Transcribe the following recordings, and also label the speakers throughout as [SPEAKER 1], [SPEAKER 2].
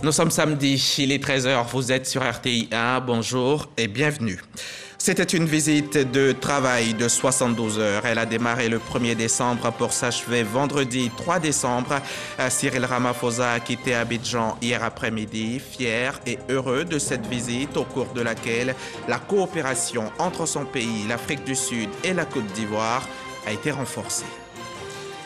[SPEAKER 1] Nous sommes samedi, il est 13 h, vous êtes sur RTI 1, bonjour et bienvenue. C'était une visite de travail de 72 heures. Elle a démarré le 1er décembre pour s'achever vendredi 3 décembre. Cyril Ramaphosa a quitté Abidjan hier après-midi, fier et heureux de cette visite au cours de laquelle la coopération entre son pays, l'Afrique du Sud et la Côte d'Ivoire a été renforcée.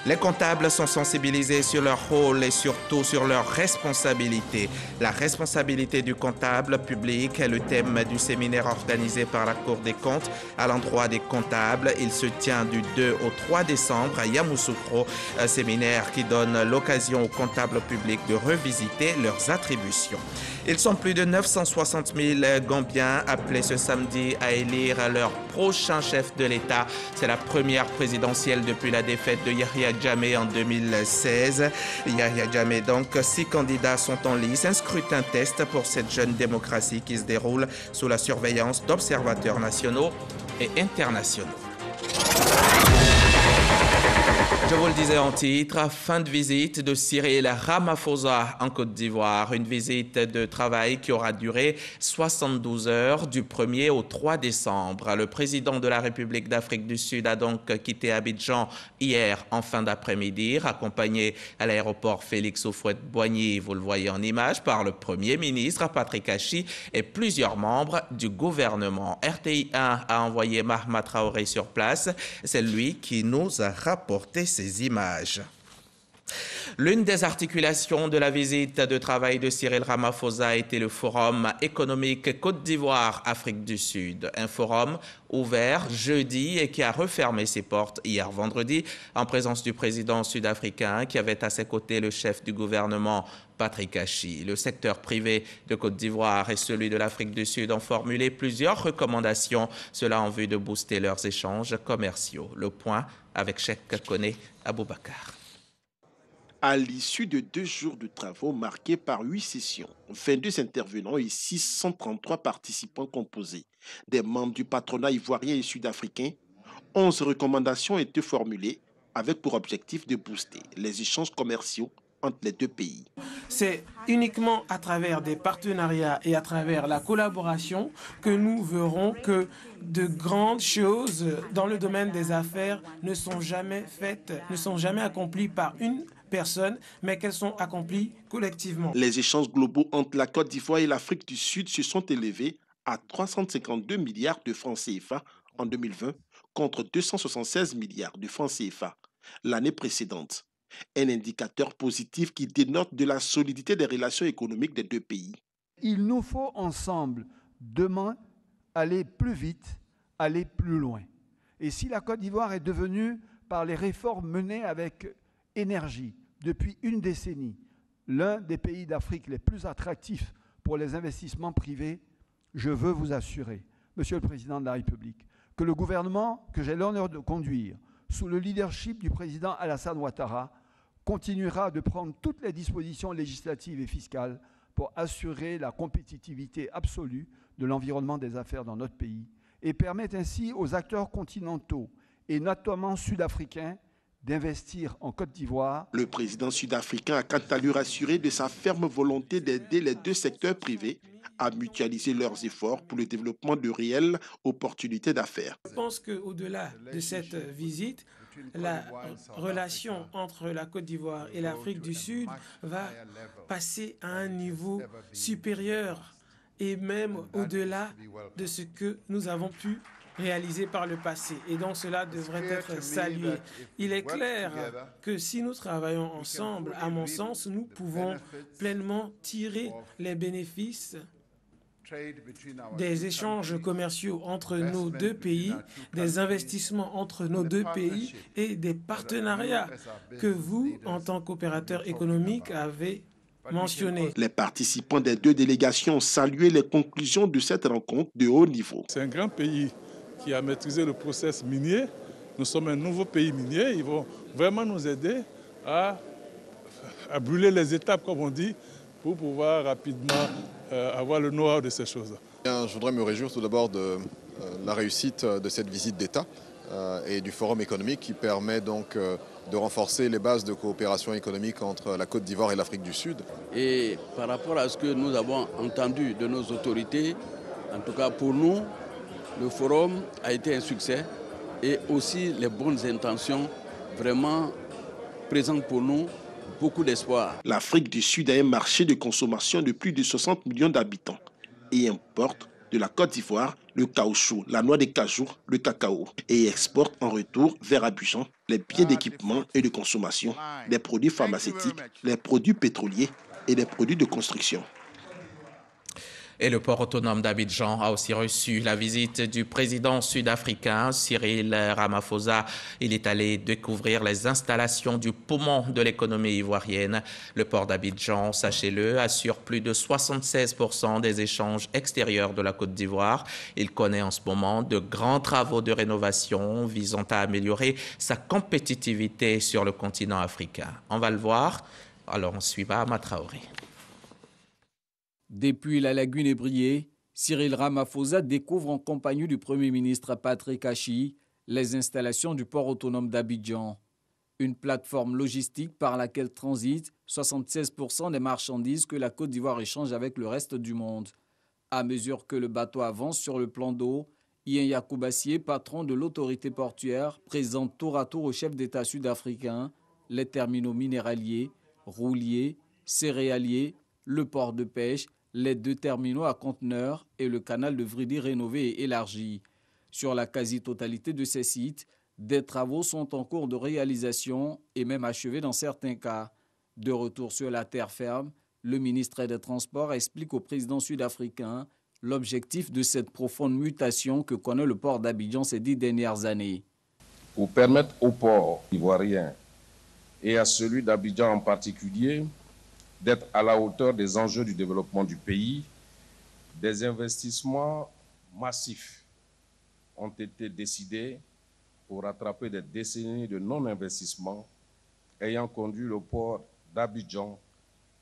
[SPEAKER 1] Les comptables sont sensibilisés sur leur rôle et surtout sur leurs responsabilités. La responsabilité du comptable public est le thème du séminaire organisé par la Cour des comptes à l'endroit des comptables. Il se tient du 2 au 3 décembre à Yamoussoukro, un séminaire qui donne l'occasion aux comptables publics de revisiter leurs attributions. Ils sont plus de 960 000 Gambiens appelés ce samedi à élire leur prochain chef de l'État. C'est la première présidentielle depuis la défaite de Yahya Jammeh en 2016. Yahya Jammeh, donc, 6 candidats sont en lice. Un scrutin test pour cette jeune démocratie qui se déroule sous la surveillance d'observateurs nationaux et internationaux. Je vous le disais en titre, fin de visite de Cyril Ramaphosa en Côte d'Ivoire. Une visite de travail qui aura duré 72 heures du 1er au 3 décembre. Le président de la République d'Afrique du Sud a donc quitté Abidjan hier en fin d'après-midi, accompagné à l'aéroport Félix Houphouët-Boigny, vous le voyez en image, par le Premier ministre Patrick Achi et plusieurs membres du gouvernement. RTI 1 a envoyé Mahma Traoré sur place. C'est lui qui nous a rapporté ces images. L'une des articulations de la visite de travail de Cyril Ramaphosa a été le Forum économique Côte d'Ivoire-Afrique du Sud. Un forum ouvert jeudi et qui a refermé ses portes hier vendredi en présence du président sud-africain qui avait à ses côtés le chef du gouvernement Patrick Achi. Le secteur privé de Côte d'Ivoire et celui de l'Afrique du Sud ont formulé plusieurs recommandations, cela en vue de booster leurs échanges commerciaux. Le point avec Cheikh Koné Aboubakar.
[SPEAKER 2] À l'issue de 2 jours de travaux marqués par 8 sessions, 22 intervenants et 633 participants composés des membres du patronat ivoirien et sud-africain, 11 recommandations ont été formulées avec pour objectif de booster les échanges commerciaux entre les 2 pays.
[SPEAKER 3] C'est uniquement à travers des partenariats et à travers la collaboration que nous verrons que de grandes choses dans le domaine des affaires ne sont jamais faites, ne sont jamais accomplies par une personne, mais qu'elles sont accomplies collectivement.
[SPEAKER 2] Les échanges globaux entre la Côte d'Ivoire et l'Afrique du Sud se sont élevés à 352 milliards de francs CFA en 2020 contre 276 milliards de francs CFA l'année précédente. Un indicateur positif qui dénote de la solidité des relations économiques des 2 pays.
[SPEAKER 4] Il nous faut ensemble, demain, aller plus vite, aller plus loin. Et si la Côte d'Ivoire est devenue, par les réformes menées avec énergie depuis une décennie, l'un des pays d'Afrique les plus attractifs pour les investissements privés, je veux vous assurer, Monsieur le Président de la République, que le gouvernement que j'ai l'honneur de conduire, sous le leadership du président Alassane Ouattara, continuera de prendre toutes les dispositions législatives et fiscales pour assurer la compétitivité absolue de l'environnement des affaires dans notre pays et permettre ainsi aux acteurs continentaux et notamment sud-africains d'investir en Côte d'Ivoire.
[SPEAKER 2] Le président sud-africain a quant à lui rassuré de sa ferme volonté d'aider les 2 secteurs privés à mutualiser leurs efforts pour le développement de réelles opportunités d'affaires.
[SPEAKER 3] Je pense qu'au-delà de cette visite, la relation entre la Côte d'Ivoire et l'Afrique du Sud va passer à un niveau supérieur et même au-delà de ce que nous avons pu réalisé par le passé. Et donc cela devrait être salué. Il est clair que si nous travaillons ensemble, à mon sens, nous pouvons pleinement tirer les bénéfices des échanges commerciaux entre nos 2 pays, des investissements entre nos 2 pays et des partenariats que vous, en tant qu'opérateur économique, avez mentionné.
[SPEAKER 2] Les participants des 2 délégations ont salué les conclusions de cette rencontre de haut niveau.
[SPEAKER 5] C'est un grand pays qui a maîtrisé le processus minier. Nous sommes un nouveau pays minier. Ils vont vraiment nous aider à brûler les étapes, comme on dit, pour pouvoir rapidement avoir le know-how de ces choses.
[SPEAKER 6] Je voudrais me réjouir tout d'abord de la réussite de cette visite d'État et du forum économique qui permet donc de renforcer les bases de coopération économique entre la Côte d'Ivoire et l'Afrique du Sud.
[SPEAKER 7] Et par rapport à ce que nous avons entendu de nos autorités, en tout cas pour nous, le forum a été un succès et aussi les bonnes intentions vraiment présentent pour nous beaucoup d'espoir.
[SPEAKER 2] L'Afrique du Sud a un marché de consommation de plus de 60 millions d'habitants et importe de la Côte d'Ivoire le caoutchouc, la noix de cajou, le cacao et exporte en retour vers Abidjan les biens d'équipement et de consommation, les produits pharmaceutiques, les produits pétroliers et les produits de construction.
[SPEAKER 1] Et le port autonome d'Abidjan a aussi reçu la visite du président sud-africain Cyril Ramaphosa. Il est allé découvrir les installations du poumon de l'économie ivoirienne. Le port d'Abidjan, sachez-le, assure plus de 76% des échanges extérieurs de la Côte d'Ivoire. Il connaît en ce moment de grands travaux de rénovation visant à améliorer sa compétitivité sur le continent africain. On va le voir. Alors on suit Bahama Traoré.
[SPEAKER 8] Depuis la lagune ébriée, Cyril Ramaphosa découvre en compagnie du Premier ministre Patrick Achi les installations du port autonome d'Abidjan. Une plateforme logistique par laquelle transitent 76% des marchandises que la Côte d'Ivoire échange avec le reste du monde. À mesure que le bateau avance sur le plan d'eau, Ian Yacoubassié, patron de l'autorité portuaire, présente tour à tour au chef d'État sud-africain les terminaux minéraliers, rouliers, céréaliers, le port de pêche, les 2 terminaux à conteneurs et le canal de Vridi rénové et élargi. Sur la quasi-totalité de ces sites, des travaux sont en cours de réalisation et même achevés dans certains cas. De retour sur la terre ferme, le ministre des Transports explique au président sud-africain l'objectif de cette profonde mutation que connaît le port d'Abidjan ces 10 dernières années.
[SPEAKER 9] Pour permettre au port ivoirien et à celui d'Abidjan en particulier d'être à la hauteur des enjeux du développement du pays, des investissements massifs ont été décidés pour rattraper des décennies de non-investissement ayant conduit le port d'Abidjan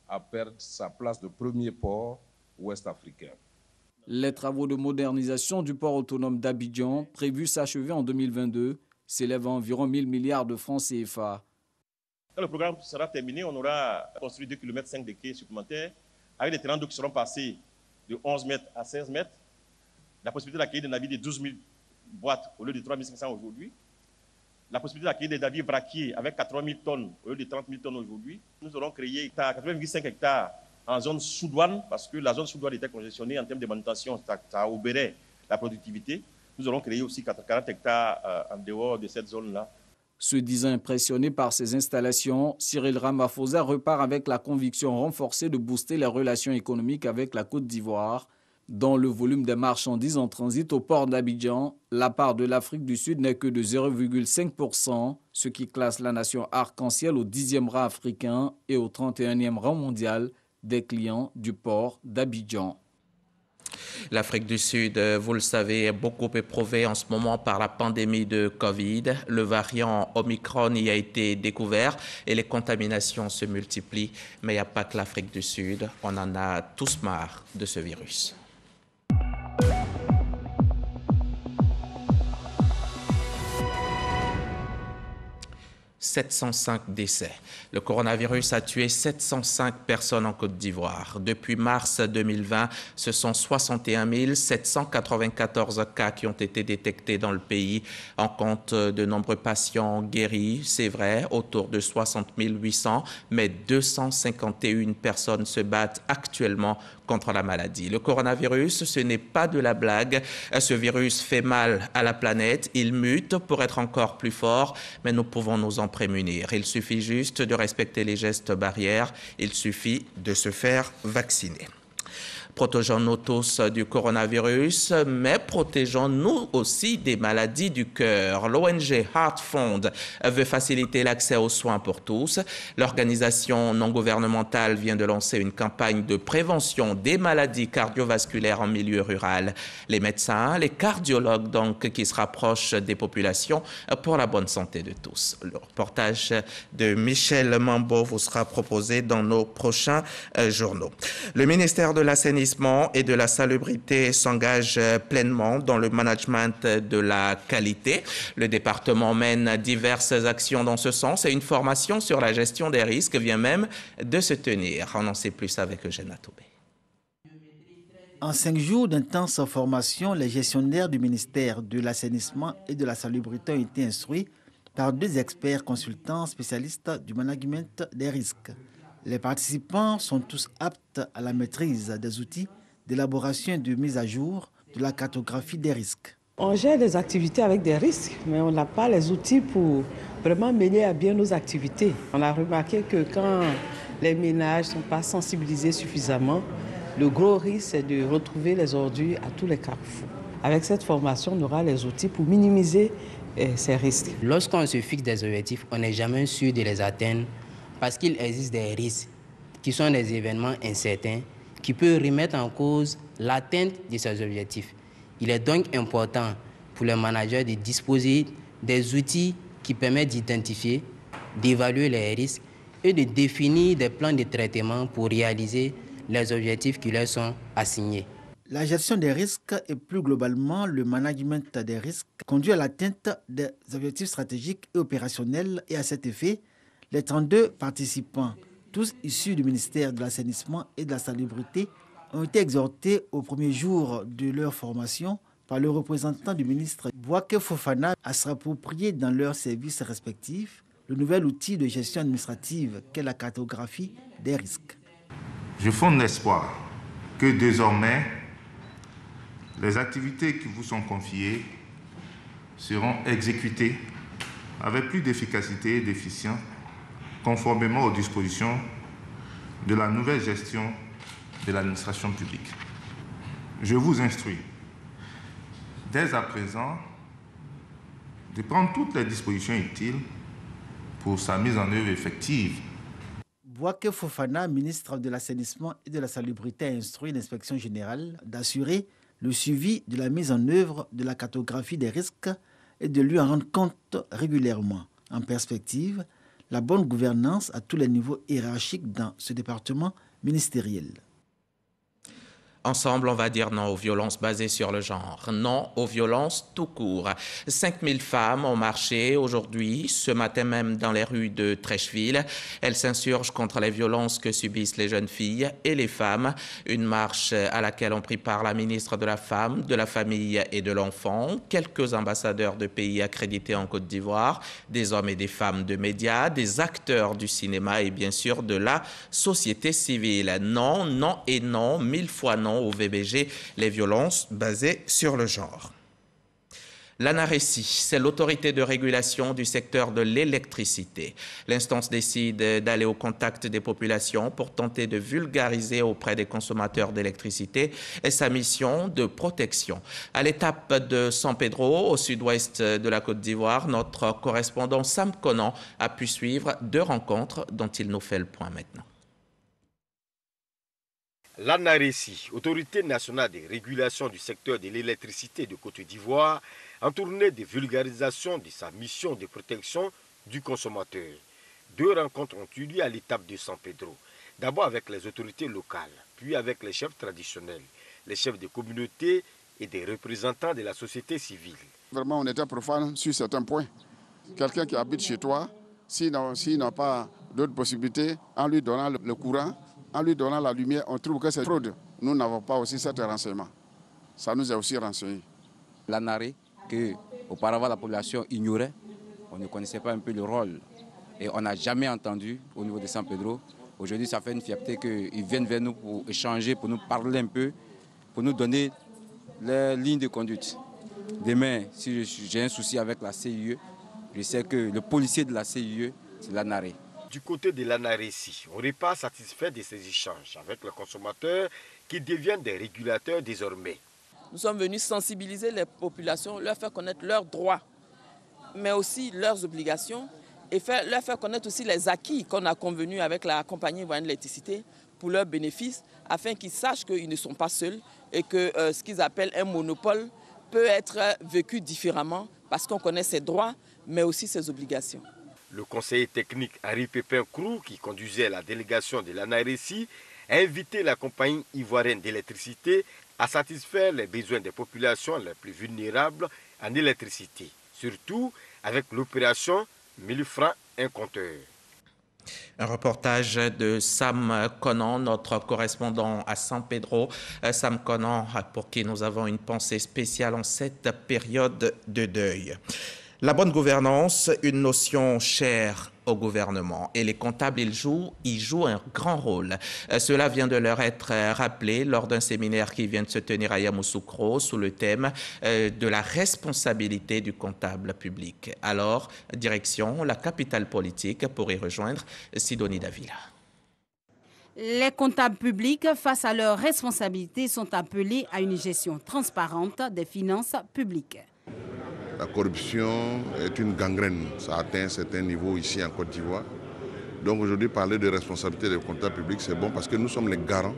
[SPEAKER 9] à perdre sa place de premier port ouest-africain.
[SPEAKER 8] Les travaux de modernisation du port autonome d'Abidjan, prévus s'achever en 2022, s'élèvent à environ 1 000 milliards de francs CFA.
[SPEAKER 10] Quand le programme sera terminé, on aura construit 2,5 km de quais supplémentaires avec des terrains d'eau qui seront passés de 11 mètres à 16 mètres. La possibilité d'accueillir des navires de 12 000 boîtes au lieu de 3 500 aujourd'hui. La possibilité d'accueillir des navires braquiers avec 80 000 tonnes au lieu de 30 000 tonnes aujourd'hui. Nous aurons créé 80,5 hectares en zone sous-douane parce que la zone sous-douane était congestionnée en termes de manutention, ça obérait la productivité. Nous aurons créé aussi 40 hectares en dehors de cette zone-là.
[SPEAKER 8] Se disant impressionné par ces installations, Cyril Ramaphosa repart avec la conviction renforcée de booster les relations économiques avec la Côte d'Ivoire. Dans le volume des marchandises en transit au port d'Abidjan, la part de l'Afrique du Sud n'est que de 0,5%, ce qui classe la nation arc-en-ciel au 10e rang africain et au 31e rang mondial des clients du port d'Abidjan.
[SPEAKER 1] L'Afrique du Sud, vous le savez, est beaucoup éprouvée en ce moment par la pandémie de Covid. Le variant Omicron y a été découvert et les contaminations se multiplient. Mais il n'y a pas que l'Afrique du Sud, on en a tous marre de ce virus. 705 décès. Le coronavirus a tué 705 personnes en Côte d'Ivoire. Depuis mars 2020, ce sont 61 794 cas qui ont été détectés dans le pays. On compte de nombreux patients guéris, c'est vrai, autour de 60 800, mais 251 personnes se battent actuellement contre la maladie. Le coronavirus, ce n'est pas de la blague. Ce virus fait mal à la planète. Il mute pour être encore plus fort, mais nous pouvons nous en prémunir. Il suffit juste de respecter les gestes barrières. Il suffit de se faire vacciner. Protégeons-nous tous du coronavirus, mais protégeons-nous aussi des maladies du cœur. L'ONG Heart Fund veut faciliter l'accès aux soins pour tous. L'organisation non gouvernementale vient de lancer une campagne de prévention des maladies cardiovasculaires en milieu rural. Les médecins, les cardiologues donc, qui se rapprochent des populations pour la bonne santé de tous. Le reportage de Michel Mambo vous sera proposé dans nos prochains journaux. Le ministère de l'Assainissement l'assainissement et de la salubrité s'engage pleinement dans le management de la qualité. Le département mène diverses actions dans ce sens et une formation sur la gestion des risques vient même de se tenir. On en sait plus avec Eugène Atoubé.
[SPEAKER 11] En 5 jours d'intense formation, les gestionnaires du ministère de l'Assainissement et de la Salubrité ont été instruits par 2 experts consultants spécialistes du management des risques. Les participants sont tous aptes à la maîtrise des outils d'élaboration et de mise à jour de la cartographie des risques.
[SPEAKER 12] On gère des activités avec des risques, mais on n'a pas les outils pour vraiment mener à bien nos activités. On a remarqué que quand les ménages ne sont pas sensibilisés suffisamment, le gros risque, c'est de retrouver les ordures à tous les carrefours. Avec cette formation, on aura les outils pour minimiser ces risques.
[SPEAKER 13] Lorsqu'on se fixe des objectifs, on n'est jamais sûr de les atteindre parce qu'il existe des risques qui sont des événements incertains qui peuvent remettre en cause l'atteinte de ces objectifs. Il est donc important pour les managers de disposer des outils qui permettent d'identifier, d'évaluer les risques et de définir des plans de traitement pour réaliser les objectifs qui leur sont assignés.
[SPEAKER 11] La gestion des risques et plus globalement le management des risques conduit à l'atteinte des objectifs stratégiques et opérationnels et à cet effet, les 32 participants, tous issus du ministère de l'Assainissement et de la Salubrité, ont été exhortés au premier jour de leur formation par le représentant du ministre Bouaké Fofana à s'approprier dans leurs services respectifs le nouvel outil de gestion administrative qu'est la cartographie des risques.
[SPEAKER 14] Je fonde l'espoir que désormais, les activités qui vous sont confiées seront exécutées avec plus d'efficacité et d'efficience, conformément aux dispositions de la nouvelle gestion de l'administration publique. Je vous instruis dès à présent de prendre toutes les dispositions utiles pour sa mise en œuvre effective.
[SPEAKER 11] Bouaké Fofana, ministre de l'Assainissement et de la Salubrité, a instruit l'inspection générale d'assurer le suivi de la mise en œuvre de la cartographie des risques et de lui en rendre compte régulièrement. En perspective, la bonne gouvernance à tous les niveaux hiérarchiques dans ce département ministériel.
[SPEAKER 1] Ensemble, on va dire non aux violences basées sur le genre, non aux violences tout court. 5000 femmes ont marché aujourd'hui, ce matin même dans les rues de Treichville. Elles s'insurgent contre les violences que subissent les jeunes filles et les femmes. Une marche à laquelle ont pris part la ministre de la Femme, de la Famille et de l'Enfant, quelques ambassadeurs de pays accrédités en Côte d'Ivoire, des hommes et des femmes de médias, des acteurs du cinéma et bien sûr de la société civile. Non, non et non, 1000 fois non au VBG, les violences basées sur le genre. L'ANARECI, c'est l'autorité de régulation du secteur de l'électricité. L'instance décide d'aller au contact des populations pour tenter de vulgariser auprès des consommateurs d'électricité et sa mission de protection. À l'étape de San Pedro, au sud-ouest de la Côte d'Ivoire, notre correspondant Sam Conan a pu suivre 2 rencontres dont il nous fait le point maintenant.
[SPEAKER 15] L'ANARECI, Autorité nationale de régulation du secteur de l'électricité de Côte d'Ivoire, en tournée de vulgarisation de sa mission de protection du consommateur. 2 rencontres ont eu lieu à l'étape de San Pedro. D'abord avec les autorités locales, puis avec les chefs traditionnels, les chefs de communauté et des représentants de la société civile.
[SPEAKER 16] Vraiment, on était profane sur certains points. Quelqu'un qui habite chez toi, s'il n'a pas d'autres possibilités, en lui donnant le courant, en lui donnant la lumière, on trouve que c'est fraude. Nous n'avons pas aussi cet renseignement. Ça nous est aussi renseigné.
[SPEAKER 17] L'ANARE, que auparavant la population ignorait, on ne connaissait pas un peu le rôle. Et on n'a jamais entendu au niveau de San Pedro. Aujourd'hui, ça fait une fierté qu'ils viennent vers nous pour échanger, pour nous parler un peu, pour nous donner les lignes de conduite. Demain, si j'ai un souci avec la CIE, je sais que le policier de la CIE, c'est l'ANARE.
[SPEAKER 15] Du côté de l'ANARECI, on n'est pas satisfait de ces échanges avec les consommateurs qui deviennent des régulateurs désormais.
[SPEAKER 18] Nous sommes venus sensibiliser les populations, leur faire connaître leurs droits, mais aussi leurs obligations et leur faire connaître aussi les acquis qu'on a convenus avec la compagnie ivoirienne de l'électricité pour leurs bénéfices, afin qu'ils sachent qu'ils ne sont pas seuls et que ce qu'ils appellent un monopole peut être vécu différemment parce qu'on connaît ses droits, mais aussi ses obligations.
[SPEAKER 15] Le conseiller technique Henri Pépin Crou, qui conduisait la délégation de l'ANARECI, a invité la compagnie ivoirienne d'électricité à satisfaire les besoins des populations les plus vulnérables en électricité, surtout avec l'opération 1000 francs un compteur.
[SPEAKER 1] Un reportage de Sam Conan, notre correspondant à San Pedro. Sam Conan, pour qui nous avons une pensée spéciale en cette période de deuil. La bonne gouvernance, une notion chère au gouvernement. Et les comptables, ils jouent un grand rôle. Cela vient de leur être rappelé lors d'un séminaire qui vient de se tenir à Yamoussoukro sous le thème de la responsabilité du comptable public. Alors, direction la capitale politique pour y rejoindre Sidonie Davila.
[SPEAKER 19] Les comptables publics, face à leurs responsabilités, sont appelés à une gestion transparente des finances publiques.
[SPEAKER 20] La corruption est une gangrène, ça atteint un certain niveau ici en Côte d'Ivoire. Donc aujourd'hui, parler de responsabilité des comptables publics, c'est bon parce que nous sommes les garants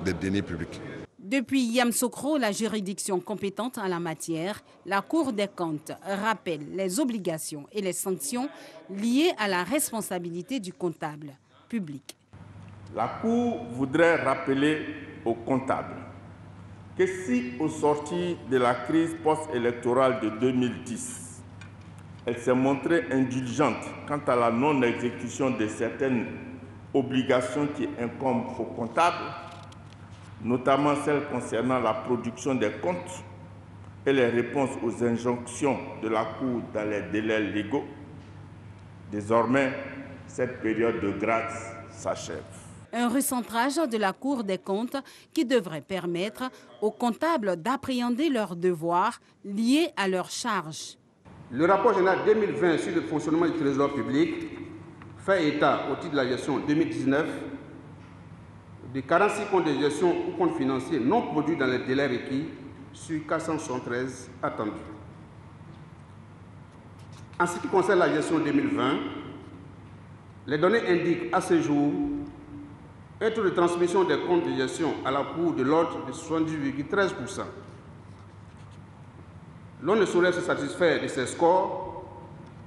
[SPEAKER 20] des deniers publics.
[SPEAKER 19] Depuis Yamoussoukro, la juridiction compétente en la matière, la Cour des comptes rappelle les obligations et les sanctions liées à la responsabilité du comptable public.
[SPEAKER 21] La Cour voudrait rappeler aux comptables que si, au sortir de la crise post-électorale de 2010, elle s'est montrée indulgente quant à la non-exécution de certaines obligations qui incombent aux comptables, notamment celles concernant la production des comptes et les réponses aux injonctions de la Cour dans les délais légaux, désormais, cette période de grâce s'achève.
[SPEAKER 19] Un recentrage de la Cour des comptes qui devrait permettre aux comptables d'appréhender leurs devoirs liés à leurs charges.
[SPEAKER 22] Le rapport général 2020 sur le fonctionnement du Trésor public fait état, au titre de la gestion 2019, de 46 comptes de gestion ou comptes financiers non produits dans les délais requis sur 473 attendus. En ce qui concerne la gestion 2020, les données indiquent à ce jour un taux de transmission des comptes de gestion à la Cour de l'ordre de 70,13%. L'on ne saurait se satisfaire de ces scores,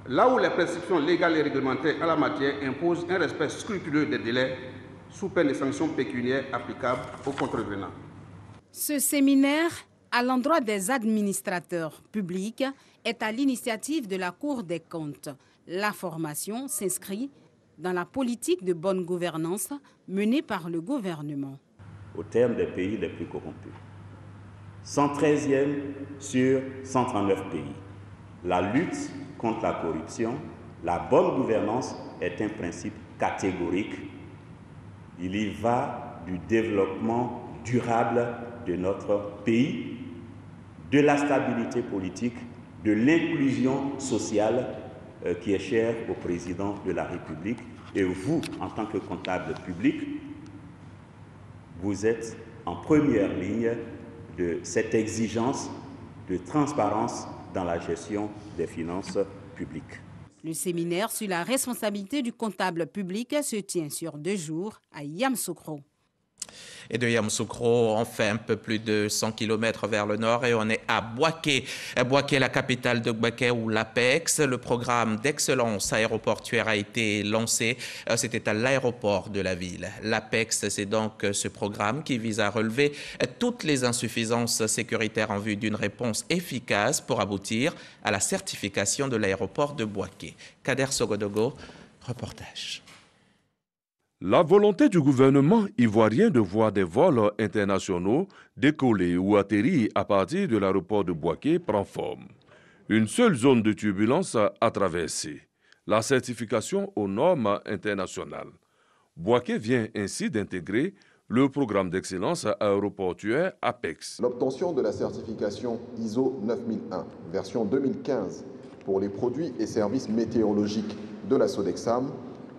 [SPEAKER 22] là où les prescriptions légales et réglementaires en la matière imposent un respect scrupuleux des délais sous peine de sanctions pécuniaires applicables aux contrevenants.
[SPEAKER 19] Ce séminaire, à l'endroit des administrateurs publics, est à l'initiative de la Cour des comptes. La formation s'inscrit dans la politique de bonne gouvernance menée par le gouvernement.
[SPEAKER 23] Au terme des pays les plus corrompus, 113e sur 139 pays. La lutte contre la corruption, la bonne gouvernance est un principe catégorique. Il y va du développement durable de notre pays, de la stabilité politique, de l'inclusion sociale qui est chère au président de la République. Et vous, en tant que comptable public, vous êtes en première ligne de cette exigence de transparence dans la gestion des finances publiques.
[SPEAKER 19] Le séminaire sur la responsabilité du comptable public se tient sur 2 jours à Yamoussoukro.
[SPEAKER 1] Et de Yamoussoukro, on fait un peu plus de 100 km vers le nord et on est à Bouaké. Bouaké, la capitale de Bouaké, où l'APEX, le programme d'excellence aéroportuaire, a été lancé. C'était à l'aéroport de la ville. L'APEX, c'est donc ce programme qui vise à relever toutes les insuffisances sécuritaires en vue d'une réponse efficace pour aboutir à la certification de l'aéroport de Bouaké. Kader Sogodogo, reportage.
[SPEAKER 24] La volonté du gouvernement ivoirien de voir des vols internationaux décoller ou atterrir à partir de l'aéroport de Bouaké prend forme. Une seule zone de turbulence à traverser, la certification aux normes internationales. Bouaké vient ainsi d'intégrer le programme d'excellence aéroportuaire APEX.
[SPEAKER 6] L'obtention de la certification ISO 9001, version 2015, pour les produits et services météorologiques de la Sodexam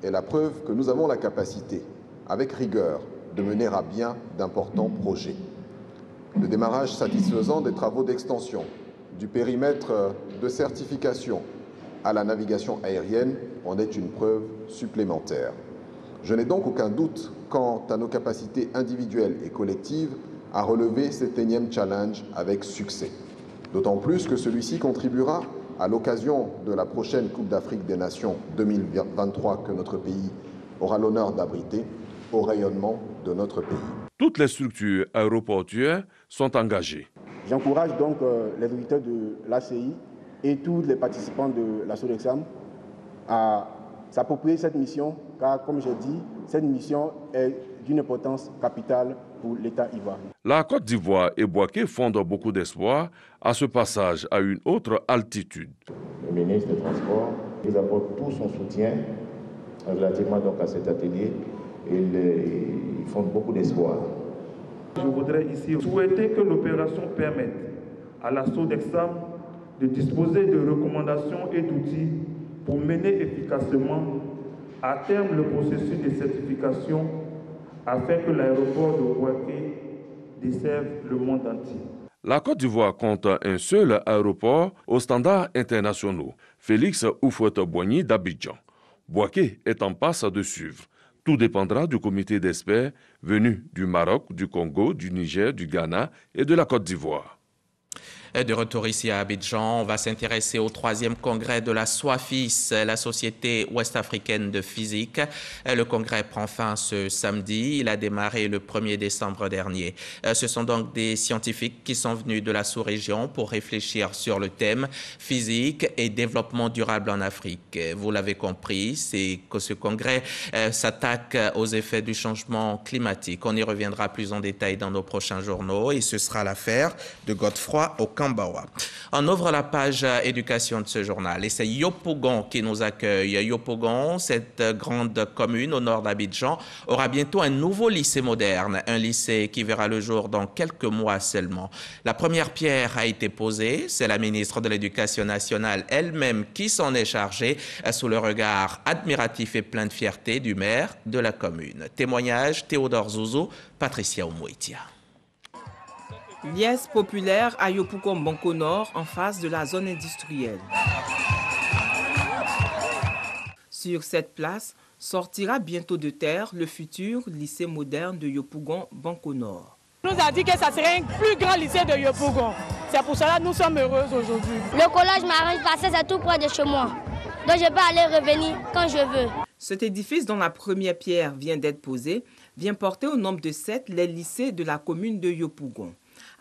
[SPEAKER 6] est la preuve que nous avons la capacité, avec rigueur, de mener à bien d'importants projets. Le démarrage satisfaisant des travaux d'extension, du périmètre de certification à la navigation aérienne en est une preuve supplémentaire. Je n'ai donc aucun doute quant à nos capacités individuelles et collectives à relever cet énième challenge avec succès. D'autant plus que celui-ci contribuera à l'occasion de la prochaine Coupe d'Afrique des Nations 2023 que notre pays aura l'honneur d'abriter, au rayonnement de notre pays.
[SPEAKER 24] Toutes les structures aéroportuaires sont engagées.
[SPEAKER 3] J'encourage donc les auditeurs de l'ACI et tous les participants de la Sodexam à s'approprier cette mission, car comme j'ai dit, cette mission est d'une importance capitale pour l'État ivoirien.
[SPEAKER 24] La Côte d'Ivoire et Bouaké fondent beaucoup d'espoir à ce passage à une autre altitude.
[SPEAKER 4] Le ministre des Transports nous apporte tout son soutien relativement donc à cet atelier. Ils font beaucoup d'espoir.
[SPEAKER 21] Je voudrais ici souhaiter que l'opération permette à la Sodexam de disposer de recommandations et d'outils pour mener efficacement à terme le processus de certification afin que l'aéroport de Bouaké desserve le monde entier.
[SPEAKER 24] La Côte d'Ivoire compte un seul aéroport aux standards internationaux, Félix Houphouët-Boigny d'Abidjan. Bouaké est en passe de suivre. Tout dépendra du comité d'experts venus du Maroc, du Congo, du Niger, du Ghana et de la Côte d'Ivoire.
[SPEAKER 1] De retour ici à Abidjan, on va s'intéresser au 3e congrès de la SOAFIS, la Société ouest-africaine de physique. Le congrès prend fin ce samedi. Il a démarré le 1er décembre dernier. Ce sont donc des scientifiques qui sont venus de la sous-région pour réfléchir sur le thème physique et développement durable en Afrique. Vous l'avez compris, c'est que ce congrès s'attaque aux effets du changement climatique. On y reviendra plus en détail dans nos prochains journaux et ce sera l'affaire de Godefroy Okambawa. On ouvre la page éducation de ce journal et c'est Yopougon qui nous accueille. Yopougon, cette grande commune au nord d'Abidjan, aura bientôt un nouveau lycée moderne, un lycée qui verra le jour dans quelques mois seulement. La première pierre a été posée, c'est la ministre de l'Éducation nationale elle-même qui s'en est chargée sous le regard admiratif et plein de fierté du maire de la commune. Témoignage Théodore Zouzou, Patricia Oumouitia.
[SPEAKER 5] Liesse populaire à Yopougon Banco Nord en face de la zone industrielle. Sur cette place sortira bientôt de terre le futur lycée moderne de Yopougon Banco Nord.
[SPEAKER 7] On nous a dit que ça serait un plus grand lycée de Yopougon. C'est pour cela que nous sommes heureux aujourd'hui.
[SPEAKER 25] Le collège m'arrange parce que c'est tout près de chez moi. Donc je peux aller revenir quand je veux.
[SPEAKER 5] Cet édifice dont la première pierre vient d'être posée vient porter au nombre de 7 les lycées de la commune de Yopougon.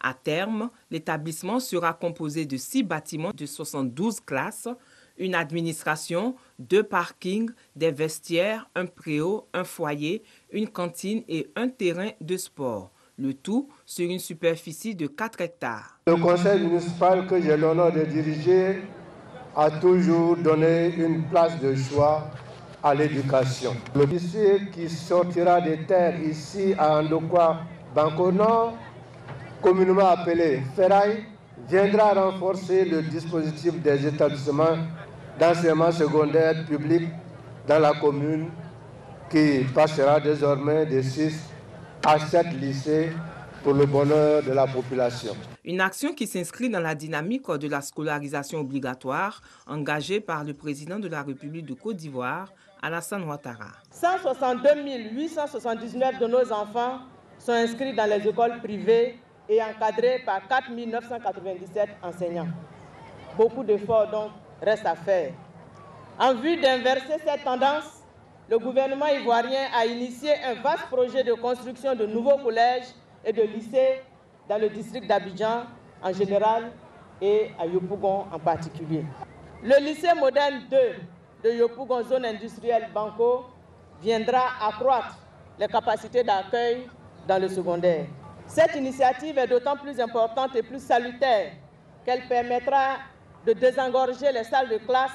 [SPEAKER 5] À terme, l'établissement sera composé de 6 bâtiments de 72 classes, une administration, 2 parkings, des vestiaires, un préau, un foyer, une cantine et un terrain de sport. Le tout sur une superficie de 4 hectares.
[SPEAKER 26] Le conseil municipal que j'ai l'honneur de diriger a toujours donné une place de choix à l'éducation. Le lycée qui sortira des terres ici à Ndokwa Banco Nord, communément appelé Ferraille, viendra renforcer le dispositif des établissements d'enseignement secondaire public dans la commune qui passera désormais de 6 à 7 lycées pour le bonheur de la population.
[SPEAKER 5] Une action qui s'inscrit dans la dynamique de la scolarisation obligatoire engagée par le président de la République de Côte d'Ivoire, Alassane Ouattara.
[SPEAKER 7] 162 879 de nos enfants sont inscrits dans les écoles privées et encadrés par 4 997 enseignants. Beaucoup d'efforts donc restent à faire. En vue d'inverser cette tendance, le gouvernement ivoirien a initié un vaste projet de construction de nouveaux collèges et de lycées dans le district d'Abidjan en général et à Yopougon en particulier. Le lycée moderne 2 de Yopougon, zone industrielle Banco, viendra accroître les capacités d'accueil dans le secondaire. Cette initiative est d'autant plus importante et plus salutaire qu'elle permettra de désengorger les salles de classe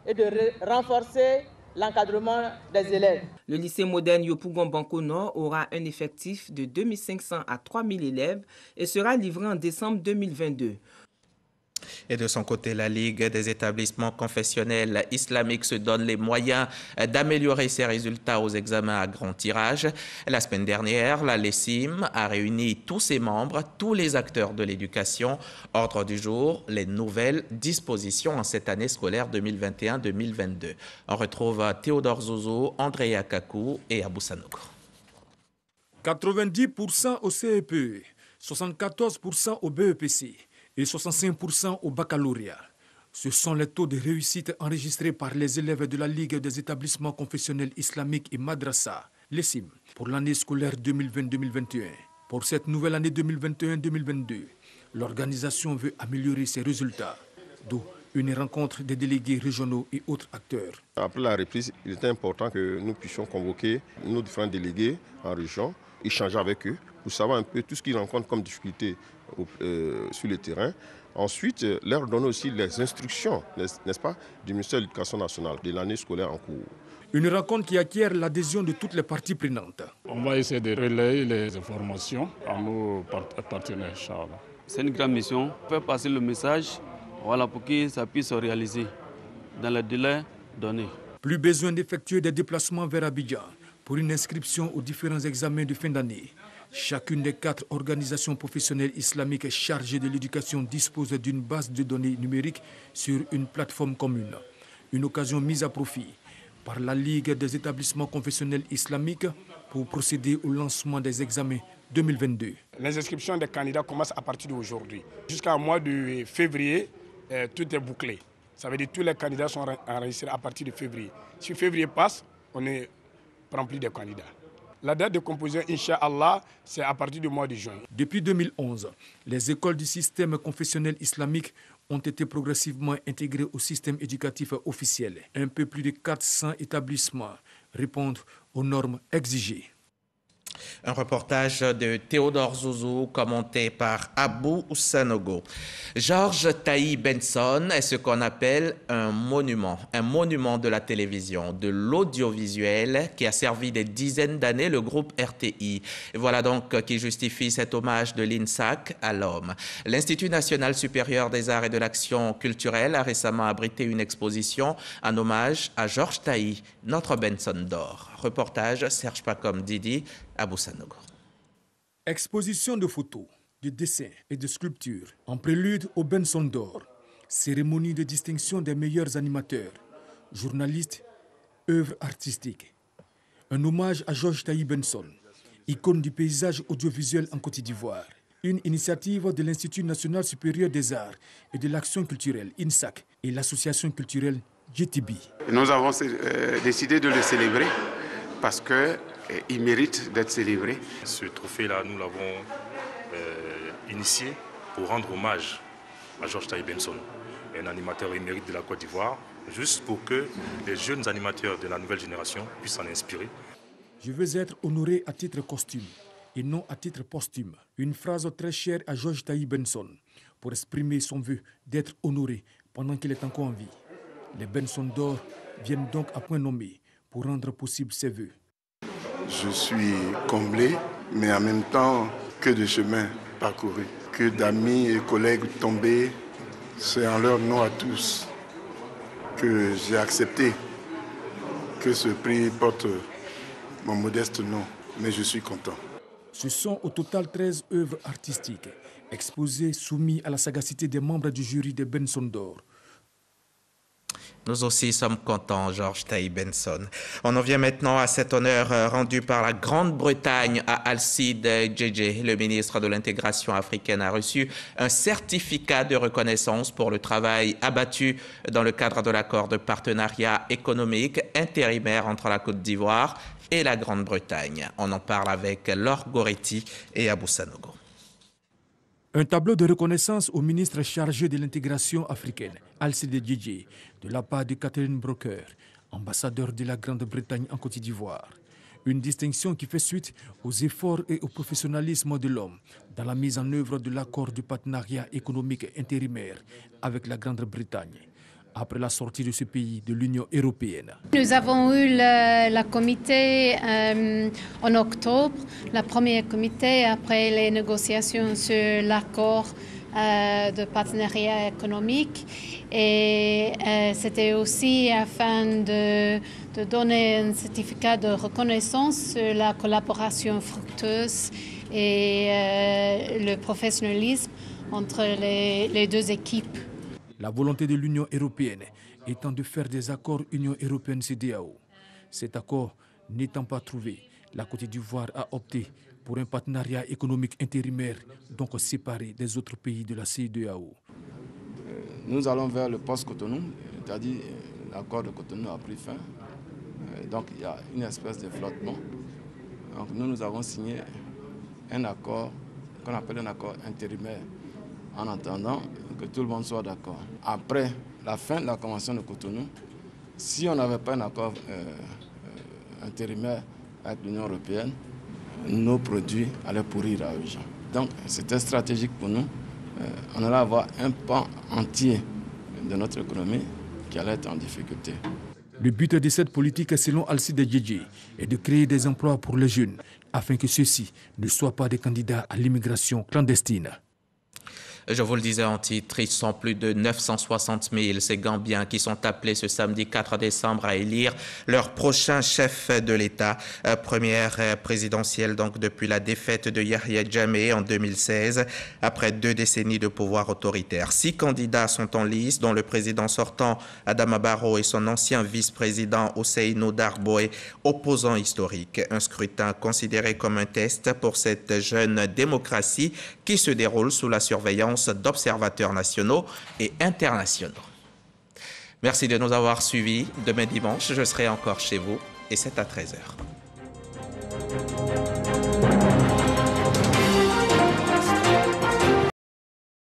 [SPEAKER 7] et de renforcer l'encadrement des élèves.
[SPEAKER 5] Le lycée moderne Yopougon Banco Nord aura un effectif de 2500 à 3000 élèves et sera livré en décembre 2022.
[SPEAKER 1] Et de son côté, la Ligue des établissements confessionnels islamiques se donne les moyens d'améliorer ses résultats aux examens à grand tirage. La semaine dernière, la LESIM a réuni tous ses membres, tous les acteurs de l'éducation. Ordre du jour, les nouvelles dispositions en cette année scolaire 2021-2022. On retrouve Théodore Zouzou, Andrea Kakou et Abou Sanogo.
[SPEAKER 27] 90% au CEPE, 74% au BEPC. Et 65% au baccalauréat. Ce sont les taux de réussite enregistrés par les élèves de la Ligue des établissements confessionnels islamiques et madrasa. L'ESIM, pour l'année scolaire 2020-2021. Pour cette nouvelle année 2021-2022, l'organisation veut améliorer ses résultats, d'où une rencontre des délégués régionaux et autres acteurs.
[SPEAKER 2] Après la reprise, il était important que nous puissions convoquer nos différents délégués en région, échanger avec eux pour savoir un peu tout ce qu'ils rencontrent comme difficultés sur le terrain. Ensuite, leur donner aussi les instructions, n'est-ce pas, du ministère de l'Éducation nationale de l'année scolaire en cours.
[SPEAKER 27] Une rencontre qui acquiert l'adhésion de toutes les parties prenantes.
[SPEAKER 8] On va essayer de relayer les informations à nos partenaires, Charles.
[SPEAKER 9] C'est une grande mission, faire passer le message pour que ça puisse se réaliser dans le délai donné.
[SPEAKER 27] Plus besoin d'effectuer des déplacements vers Abidjan pour une inscription aux différents examens de fin d'année. Chacune des 4 organisations professionnelles islamiques chargées de l'éducation dispose d'une base de données numériques sur une plateforme commune. Une occasion mise à profit par la Ligue des établissements confessionnels islamiques pour procéder au lancement des examens 2022.
[SPEAKER 10] Les inscriptions des candidats commencent à partir d'aujourd'hui. Jusqu'au mois de février, tout est bouclé. Ça veut dire que tous les candidats sont enregistrés à partir de février. Si février passe, on est rempli de candidats. La date de composition, Inch'Allah, c'est à partir du mois de juin.
[SPEAKER 27] Depuis 2011, les écoles du système confessionnel islamique ont été progressivement intégrées au système éducatif officiel. Un peu plus de 400 établissements répondent aux normes exigées.
[SPEAKER 1] Un reportage de Théodore Zouzou commenté par Abou Sanogo. Georges Taï Benson est ce qu'on appelle un monument de la télévision, de l'audiovisuel qui a servi des dizaines d'années le groupe RTI. Et voilà donc qui justifie cet hommage de l'INSAC à l'homme. L'Institut national supérieur des arts et de l'action culturelle a récemment abrité une exposition en hommage à Georges Taï, notre Benson d'or. Reportage Serge Pacom Didi, Abou Sanogo.
[SPEAKER 27] Exposition de photos, de dessins et de sculptures en prélude au Benson d'or. Cérémonie de distinction des meilleurs animateurs, journalistes, œuvres artistiques. Un hommage à Georges Taï Benson, icône du paysage audiovisuel en Côte d'Ivoire. Une initiative de l'Institut national supérieur des arts et de l'action culturelle, INSAC, et l'association culturelle GTB.
[SPEAKER 12] Nous avons décidé de le célébrer parce qu'il mérite d'être célébré.
[SPEAKER 13] Ce trophée-là, nous l'avons initié pour rendre hommage à Georges Taï Benson, un animateur émérite de la Côte d'Ivoire, juste pour que les jeunes animateurs de la nouvelle génération puissent s'en inspirer.
[SPEAKER 27] Je veux être honoré à titre costume et non à titre posthume. Une phrase très chère à Georges Taï Benson pour exprimer son vœu d'être honoré pendant qu'il est encore en vie. Les Benson d'or viennent donc à point nommé pour rendre possible ses vœux.
[SPEAKER 14] Je suis comblé, mais en même temps, que de chemin parcouru, que d'amis et collègues tombés. C'est en leur nom à tous que j'ai accepté que ce prix porte mon modeste nom, mais je suis content.
[SPEAKER 27] Ce sont au total 13 œuvres artistiques exposées, soumises à la sagacité des membres du jury des Benson d'or.
[SPEAKER 1] Nous aussi sommes contents, Georges Taï Benson. On en vient maintenant à cet honneur rendu par la Grande-Bretagne à Alcide Djedje. Le ministre de l'Intégration africaine a reçu un certificat de reconnaissance pour le travail abattu dans le cadre de l'accord de partenariat économique intérimaire entre la Côte d'Ivoire et la Grande-Bretagne. On en parle avec Laure Goretti et Abou Sanogo.
[SPEAKER 27] Un tableau de reconnaissance au ministre chargé de l'intégration africaine, Alcide Djedje, de la part de Catherine Broker, ambassadeur de la Grande-Bretagne en Côte d'Ivoire. Une distinction qui fait suite aux efforts et au professionnalisme de l'homme dans la mise en œuvre de l'accord de partenariat économique intérimaire avec la Grande-Bretagne, après la sortie de ce pays de l'Union européenne.
[SPEAKER 28] Nous avons eu le comité en octobre, le premier comité après les négociations sur l'accord de partenariat économique, et c'était aussi afin de donner un certificat de reconnaissance sur la collaboration fructueuse et le professionnalisme entre les deux équipes.
[SPEAKER 27] La volonté de l'Union européenne étant de faire des accords Union européenne-CEDEAO. Cet accord n'étant pas trouvé, la Côte d'Ivoire a opté pour un partenariat économique intérimaire, donc séparé des autres pays de la CEDEAO.
[SPEAKER 8] Nous allons vers le post-Cotonou, c'est-à-dire l'accord de Cotonou a pris fin. Donc il y a une espèce de flottement
[SPEAKER 9] Donc nous avons signé un accord qu'on appelle un accord intérimaire en attendant que tout le monde soit d'accord. Après la fin de la Convention de Cotonou, si on n'avait pas un accord intérimaire avec l'Union européenne, nos produits allaient pourrir à Abidjan. Donc c'était stratégique pour nous. On allait avoir un pan entier de notre économie qui allait être en difficulté.
[SPEAKER 27] Le but de cette politique, selon Alcide Djedje, est de créer des emplois pour les jeunes, afin que ceux-ci ne soient pas des candidats à l'immigration clandestine.
[SPEAKER 1] Je vous le disais en titre, ils sont plus de 960 000, ces Gambiens qui sont appelés ce samedi 4 décembre à élire leur prochain chef de l'État. Première présidentielle donc depuis la défaite de Yahya Jammeh en 2016, après 2 décennies de pouvoir autoritaire. 6 candidats sont en lice, dont le président sortant Adama Barrow et son ancien vice-président Ousseynou Darboe, opposant historique. Un scrutin considéré comme un test pour cette jeune démocratie qui se déroule sous la surveillance d'observateurs nationaux et internationaux. Merci de nous avoir suivis. Demain dimanche, je serai encore chez vous et c'est à 13h.